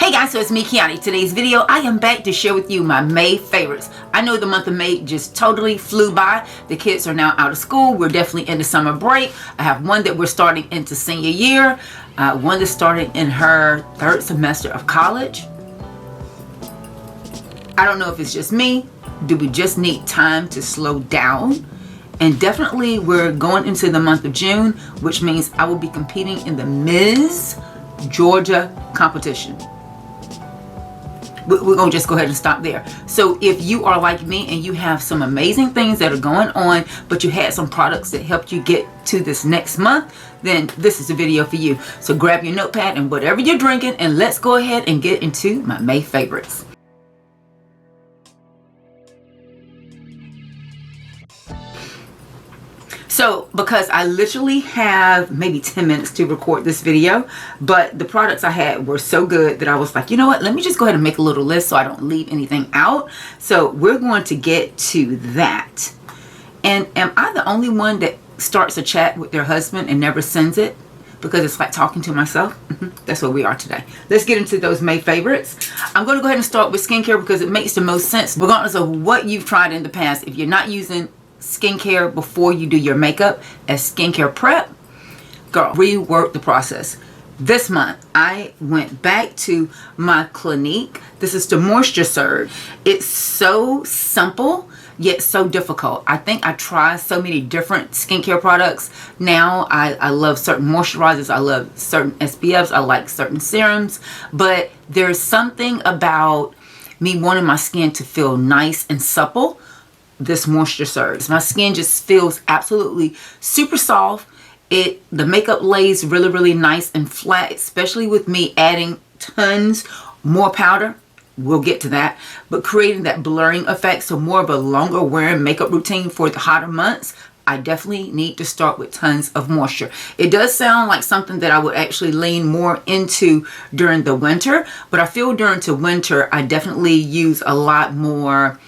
Hey guys, so it's me, Kiani. Today's video, I am back to share with you my May favorites. I know the month of May just totally flew by. The kids are now out of school. We're definitely into summer break. I have one that we're starting into senior year. One that's starting in her third semester of college. I don't know if it's just me. Do we just need time to slow down? And definitely we're going into the month of June, which means I will be competing in the Ms. Georgia competition. We're going to just go ahead and stop there. So if you are like me and you have some amazing things that are going on, but you had some products that helped you get to this next month, then this is a video for you. So grab your notepad and whatever you're drinking, and let's go ahead and get into my May favorites. So, because I literally have maybe 10 minutes to record this video, but the products I had were so good that I was like, you know what, let me just go ahead and make a little list so I don't leave anything out. So we're going to get to that. And am I the only one that starts a chat with their husband and never sends it? Because it's like talking to myself. That's what we are today. Let's get into those May favorites. I'm going to go ahead and start with skincare because it makes the most sense regardless of what you've tried in the past. If you're not using skincare before you do your makeup as skincare prep, girl, rework the process. This month I went back to my Clinique. This is the Moisture Surge. It's so simple yet so difficult. I think I try so many different skincare products now. I love certain moisturizers, I love certain SPFs, I like certain serums, but there's something about me wanting my skin to feel nice and supple. This Moisture Surge, my skin just feels absolutely super soft. The makeup lays really nice and flat, especially with me adding tons more powder. We'll get to that, but creating that blurring effect, so more of a longer wearing makeup routine for the hotter months. I definitely need to start with tons of moisture. It does sound like something that I would actually lean more into during the winter, but I feel during the winter I definitely use a lot more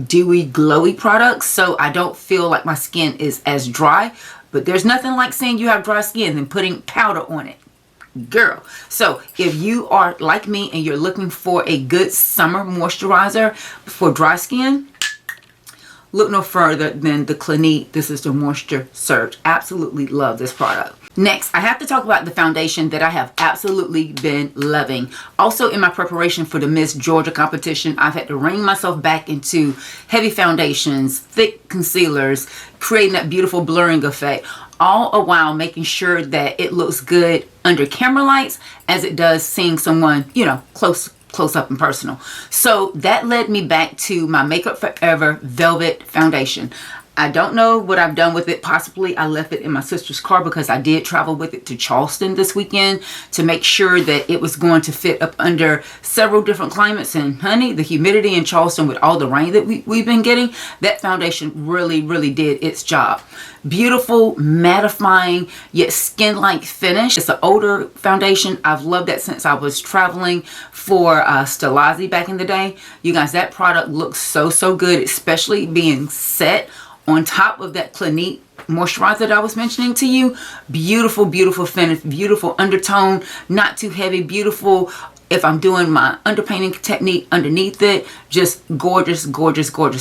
dewy, glowy products, so I don't feel like my skin is as dry. But there's nothing like saying you have dry skin and putting powder on it, girl. So if you are like me and you're looking for a good summer moisturizer for dry skin, look no further than the Clinique. This is the Moisture Surge. Absolutely love this product. Next, I have to talk about the foundation that I have absolutely been loving. Also, in my preparation for the Miss Georgia competition, I've had to rein myself back into heavy foundations, thick concealers, creating that beautiful blurring effect, all a while making sure that it looks good under camera lights as it does seeing someone, you know, close up and personal. So that led me back to my Makeup Forever Velvet Foundation. I don't know what I've done with it. Possibly I left it in my sister's car because I did travel with it to Charleston this weekend to make sure that it was going to fit up under several different climates. And honey, the humidity in Charleston with all the rain that we've been getting, that foundation really did its job. Beautiful, mattifying, yet skin-like finish. It's an older foundation. I've loved that since I was traveling for Stilazzi back in the day. You guys, that product looks so good, especially being set on top of that Clinique moisturizer that I was mentioning to you. Beautiful finish, beautiful undertone, not too heavy, beautiful. If I'm doing my underpainting technique underneath it, just gorgeous.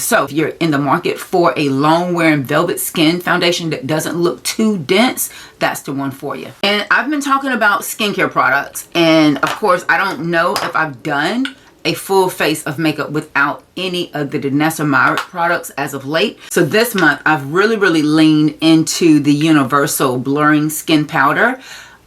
So if you're in the market for a long wearing velvet skin foundation that doesn't look too dense, that's the one for you. And I've been talking about skincare products, and of course I don't know if I've done a full face of makeup without any of the Danessa Myricks products as of late. So this month I've really leaned into the Universal Blurring Skin Powder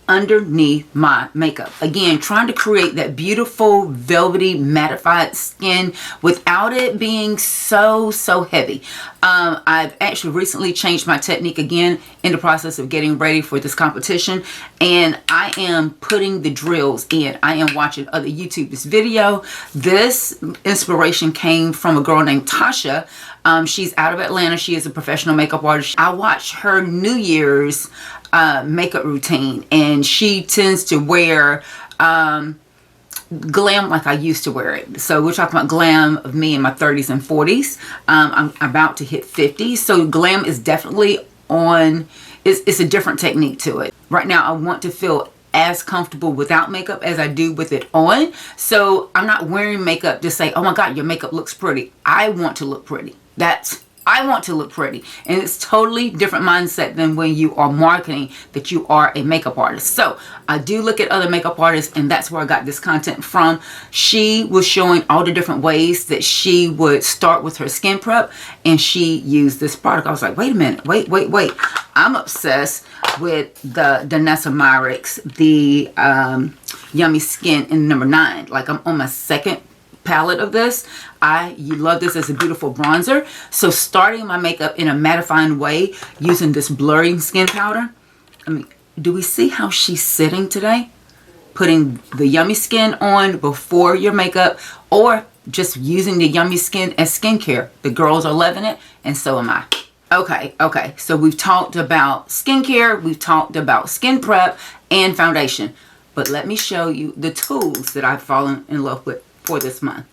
underneath my makeup. Again, trying to create that beautiful velvety mattified skin without it being so heavy. I've actually recently changed my technique again in the process of getting ready for this competition, and I am putting the drills in. I am watching other YouTubers video. This inspiration came from a girl named Tasha. She's out of Atlanta. She is a professional makeup artist. I watched her New Year's makeup routine, and she tends to wear glam like I used to wear it. So we're talking about glam of me in my 30s and 40s. I'm about to hit 50, so glam is definitely on. It's a different technique to it. Right now I want to feel as comfortable without makeup as I do with it on. So I'm not wearing makeup to say, oh my God, your makeup looks pretty. I want to look pretty. I want to look pretty. And it's totally different mindset than when you are marketing that you are a makeup artist. So I do look at other makeup artists, and that's where I got this content from. She was showing all the different ways that she would start with her skin prep, and she used this product. I was like, wait a minute, wait. I'm obsessed with the Danessa Myricks, the Yummy Skin in number 9. Like, I'm on my second palette of this. You love this as a beautiful bronzer. So starting my makeup in a mattifying way using this blurring skin powder. I mean, do we see how she's sitting today? Putting the Yummy Skin on before your makeup, or just using the Yummy Skin as skincare. The girls are loving it, and so am I. Okay, so we've talked about skincare, we've talked about skin prep and foundation, but let me show you the tools that I've fallen in love with for this month.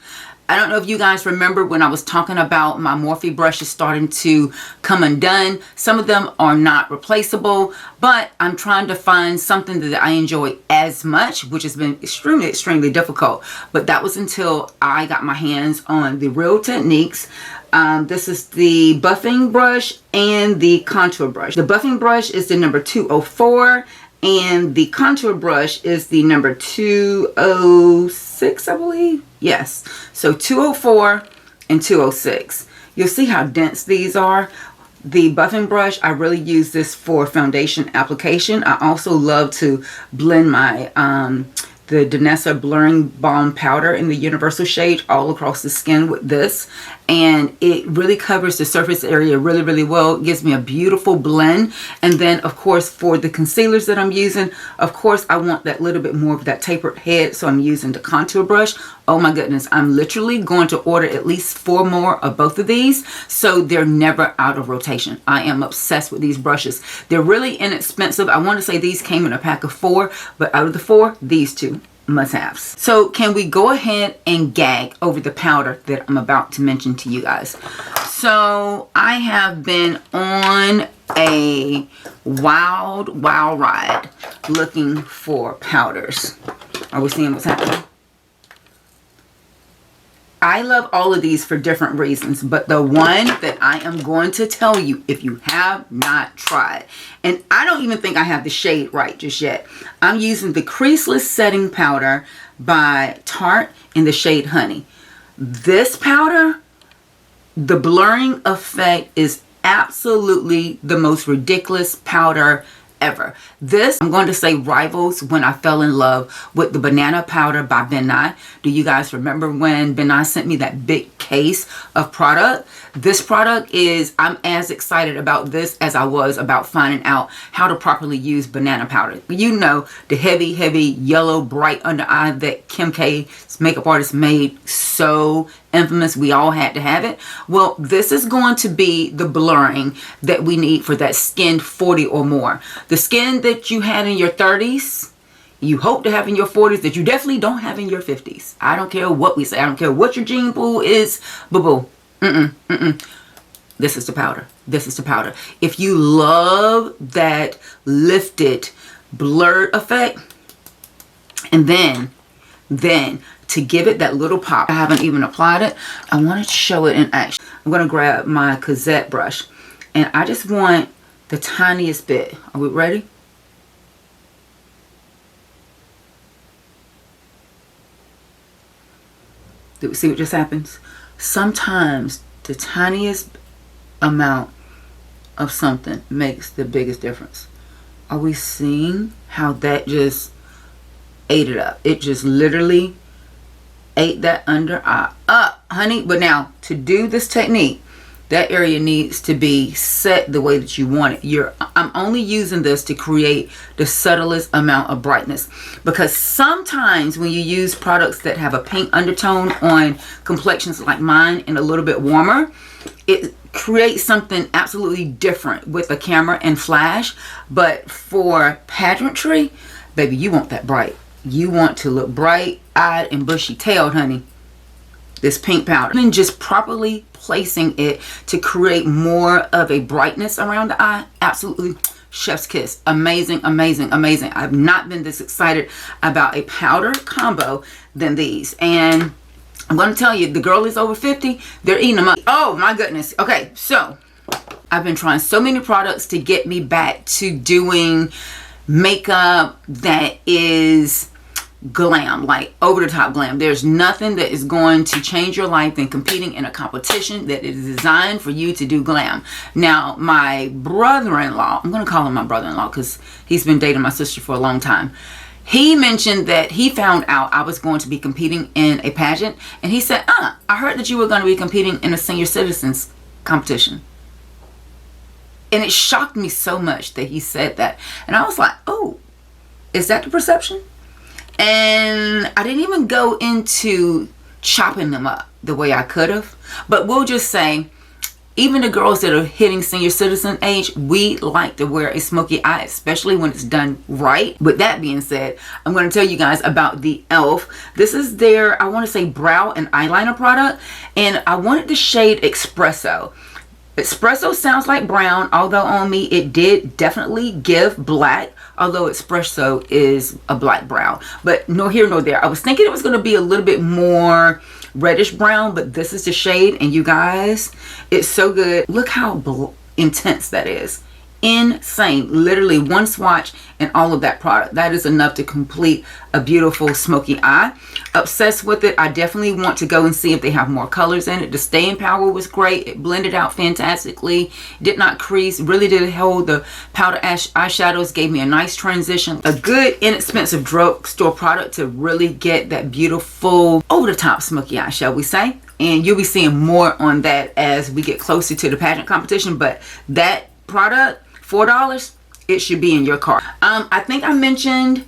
I don't know if you guys remember when I was talking about my Morphe brushes starting to come undone. Some of them are not replaceable, but I'm trying to find something that I enjoy as much, which has been extremely difficult. But that was until I got my hands on the Real Techniques. This is the buffing brush and the contour brush. The buffing brush is the number 204. And the contour brush is the number 206, I believe. Yes. So 204 and 206. You'll see how dense these are. The buffing brush, I really use this for foundation application. I also love to blend my the Danessa Blurring Balm Powder in the Universal shade all across the skin with this. And it really covers the surface area really well. It gives me a beautiful blend. And then, of course, for the concealers that I'm using, of course, I want that little bit more of that tapered head. So I'm using the contour brush. Oh my goodness, I'm literally going to order at least 4 more of both of these, so they're never out of rotation. I am obsessed with these brushes. They're really inexpensive. I want to say these came in a pack of 4, but out of the 4, these 2 must-haves. So can we go ahead and gag over the powder that I'm about to mention to you guys? So I have been on a wild ride looking for powders. Are we seeing what's happening? I love all of these for different reasons, but the one that I am going to tell you, if you have not tried, and I don't even think I have the shade right just yet. I'm using the Creaseless Setting Powder by Tarte in the shade Honey. This powder, the blurring effect is absolutely the most ridiculous powder ever. This, I'm going to say, rivals when I fell in love with the Banana Powder by Ben Nye. Do you guys remember when Ben Nye sent me that big case of product? This product is, I'm as excited about this as I was about finding out how to properly use banana powder. You know, the heavy yellow bright under eye that Kim K's makeup artist made so infamous. We all had to have it. Well, this is going to be the blurring that we need for that skin 40 or more. The skin that you had in your 30s, you hope to have in your 40s, that you definitely don't have in your 50s. I don't care what we say. I don't care what your gene pool is. Boo-boo. This is the powder. This is the powder. If you love that lifted, blurred effect, and then to give it that little pop, I haven't even applied it. I want to show it in action. I'm going to grab my Cozzette brush, and I just want the tiniest bit. Are we ready? Do we see what just happens? Sometimes the tiniest amount of something makes the biggest difference. Are we seeing how that just ate it up? It just literally ate that under eye up, honey. But now, to do this technique, that area needs to be set the way that you want it. I'm only using this to create the subtlest amount of brightness, because sometimes when you use products that have a pink undertone on complexions like mine and a little bit warmer, it creates something absolutely different with a camera and flash. But for pageantry, baby, you want that bright. You want to look bright-eyed and bushy-tailed, honey. This pink powder, and just properly placing it to create more of a brightness around the eye, absolutely chef's kiss. Amazing, amazing, amazing. I've not been this excited about a powder combo than these. And I'm going to tell you, the girl is over 50. They're eating them up. Oh my goodness. Okay, so I've been trying so many products to get me back to doing makeup that is glam, like over the top glam. There's nothing that is going to change your life than competing in a competition that is designed for you to do glam. Now, my brother-in-law, I'm going to call him my brother-in-law because he's been dating my sister for a long time. He mentioned that he found out I was going to be competing in a pageant, and he said, I heard that you were going to be competing in a senior citizens competition. And it shocked me so much that he said that. And I was like, oh, is that the perception? And I didn't even go into chopping them up the way I could have. But we'll just say, even the girls that are hitting senior citizen age, we like to wear a smoky eye, especially when it's done right. With that being said, I'm going to tell you guys about the e.l.f. This is their, I want to say, brow and eyeliner product. And I wanted the shade Espresso. Espresso sounds like brown, although on me it did definitely give black, although Espresso is a black brown. But no here nor there. I was thinking it was going to be a little bit more reddish brown, but this is the shade, and you guys, it's so good. Look how intense that is. Insane. Literally one swatch and all of that product. That is enough to complete a beautiful smoky eye. Obsessed with it. I definitely want to go and see if they have more colors in it. The staying power was great. It blended out fantastically. Did not crease. Really did hold the powder eyeshadows. Gave me a nice transition. A good inexpensive drugstore product to really get that beautiful over the top smoky eye, shall we say. And you'll be seeing more on that as we get closer to the pageant competition. But that product, $4, it should be in your cart. I think I mentioned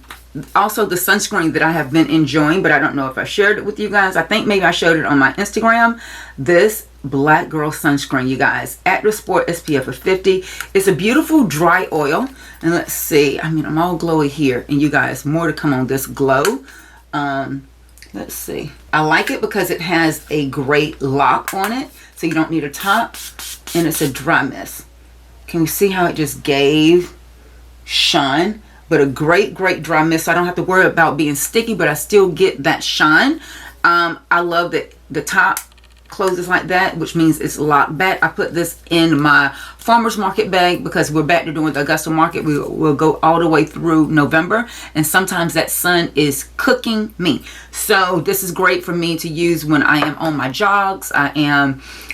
also the sunscreen that I have been enjoying, but I don't know if I shared it with you guys. I think maybe I showed it on my Instagram. This Black Girl sunscreen, you guys, Active Sport SPF of 50. It's a beautiful dry oil, and let's see, I mean, I'm all glowy here, and you guys, more to come on this glow. Let's see, I like it because it has a great lock on it, so you don't need a top, and it's a dry mist. Can you see how it just gave shine? But a great dry mist, so I don't have to worry about being sticky, but I still get that shine. I love that the top closes like that, which means it's locked back. I put this in my farmer's market bag because we're back to doing the Augusta market. We will go all the way through November, and sometimes that sun is cooking me. So this is great for me to use when I am on my jogs.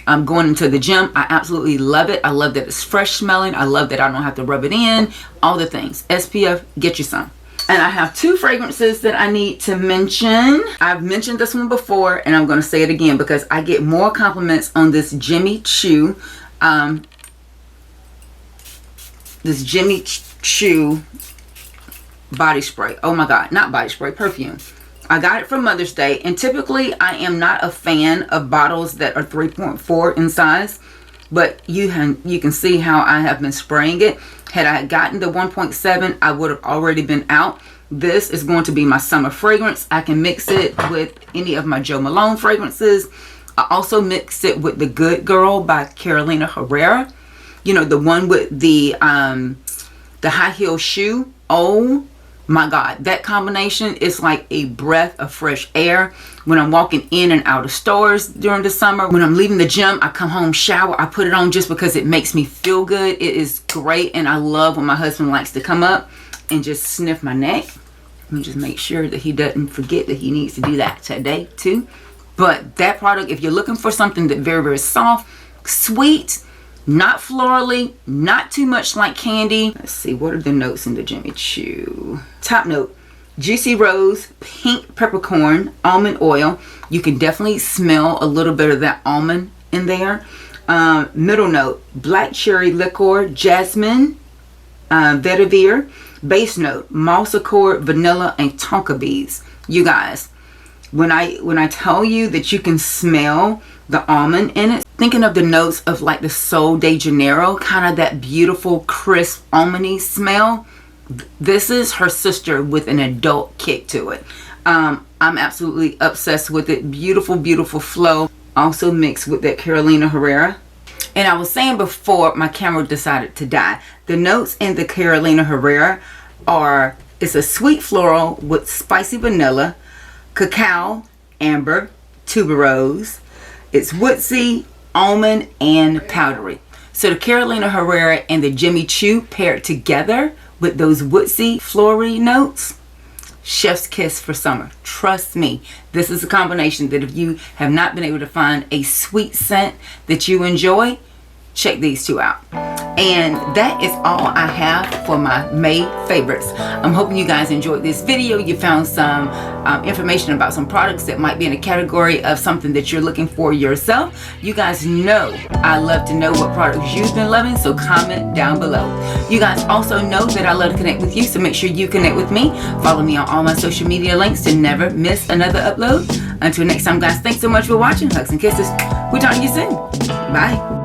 I'm going into the gym. I absolutely love it. I love that it's fresh smelling. I love that I don't have to rub it in. All the things. SPF, get you some. And I have two fragrances that I need to mention. I've mentioned this one before, and I'm going to say it again because I get more compliments on this Jimmy Choo. This Jimmy Choo body spray. Oh my God, not body spray, perfume. I got it for Mother's Day, and typically I am not a fan of bottles that are 3.4 in size, but you can see how I have been spraying it. Had I gotten the 1.7, I would have already been out. This is going to be my summer fragrance. I can mix it with any of my Jo Malone fragrances. I also mix it with the Good Girl by Carolina Herrera. You know, the one with the high heel shoe. Oh my God, that combination is like a breath of fresh air when I'm walking in and out of stores during the summer. When I'm leaving the gym, I come home, shower, I put it on just because it makes me feel good. It is great, and I love when my husband likes to come up and just sniff my neck. Let me just make sure that he doesn't forget that he needs to do that today too. But that product, if you're looking for something that very soft, sweet, not florally, not too much like candy. Let's see, what are the notes in the Jimmy Choo? Top note, juicy rose, pink peppercorn, almond oil. You can definitely smell a little bit of that almond in there. Middle note, black cherry liqueur, jasmine, vetiver. Base note, moss accord, vanilla, and tonka beads. You guys, when I tell you that you can smell the almond in it, thinking of the notes of like the Sol de Janeiro, kind of that beautiful crisp almondy smell. This is her sister with an adult kick to it. I'm absolutely obsessed with it. Beautiful flow, also mixed with that Carolina Herrera. And I was saying before my camera decided to die, the notes in the Carolina Herrera are, it's a sweet floral with spicy vanilla, cacao, amber, tuberose. It's woodsy, almond, and powdery. So the Carolina Herrera and the Jimmy Choo paired together with those woodsy, floral notes, chef's kiss for summer. Trust me, this is a combination that if you have not been able to find a sweet scent that you enjoy, check these two out. And that is all I have for my May favorites. I'm hoping you guys enjoyed this video. You found some information about some products that might be in a category of something that you're looking for yourself. You guys know I love to know what products you've been loving, so comment down below. You guys also know that I love to connect with you, so make sure you connect with me. Follow me on all my social media links to never miss another upload. Until next time, guys, thanks so much for watching. Hugs and kisses. We'll talk to you soon. Bye.